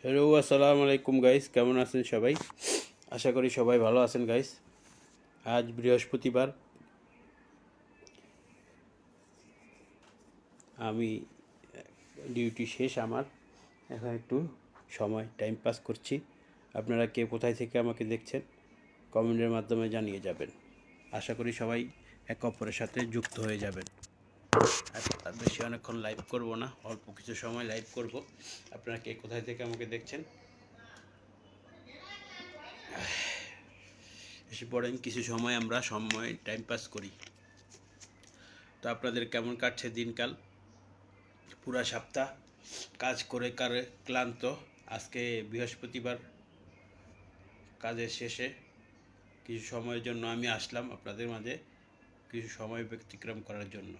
Hello, আসসালামু আলাইকুম guys, কেমন আছেন সবাই? আশা করি সবাই ভালো আছেন গাইস। আজ বৃহস্পতিবার, আমি ডিউটি শেষ আমার। এখন একটু সময় টাইম পাস করছি। আপনারা কে কোথায় থেকে আমাকে দেখছেন কমেন্টের মাধ্যমে জানিয়ে যাবেন। আশা করি সবাই একে অপরের সাথে যুক্ত হয়ে যাবেন। আর বেশি অনেকক্ষণ লাইভ করব না, অল্প কিছু সময় লাইভ করব। আপনারা কে কোথায় থেকে আমাকে দেখছেন এসে পড়েন, কিছু সময় আমরা টাইম পাস করি। তো আপনাদের কেমন কাটছে দিনকাল? পুরা সপ্তাহ কাজ করে ক্লান্ত। আজকে বৃহস্পতিবার, কাজের শেষে কিছু সময়ের জন্য আমি আসলাম আপনাদের মাঝে, কিছু সময় ব্যতিক্রম করার জন্য।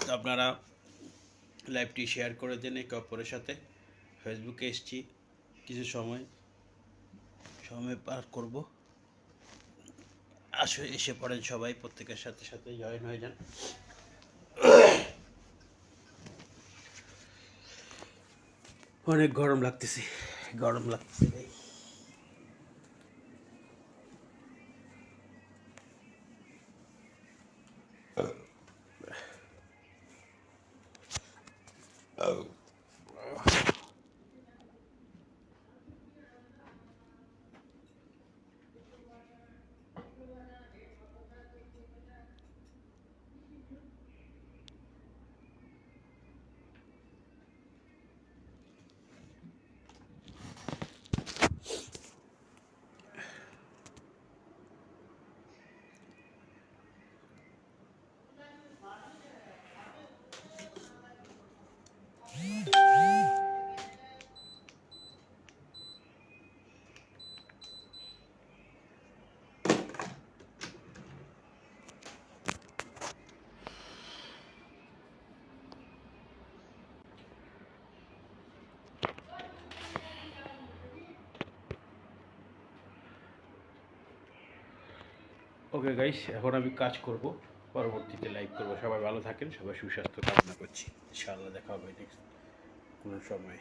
তো আপনারা লাইভটি শেয়ার করে দেন একে অপরের সাথে। ফেসবুকে এসছি, কিছু সময় পার করব। এসে পড়েন সবাই, প্রত্যেকের সাথে সাথে জয়েন হয়ে যান। অনেক গরম লাগতেছে ভাই। ওকে গাইস, এখন আমি কাজ করব, পরবর্তীতে লাইভ করব। সবাই ভালো থাকেন, সবাই সুস্বাস্থ্য কামনা করছি। ইনশাআল্লাহ দেখা হবে নেক্সট কোনো সময়।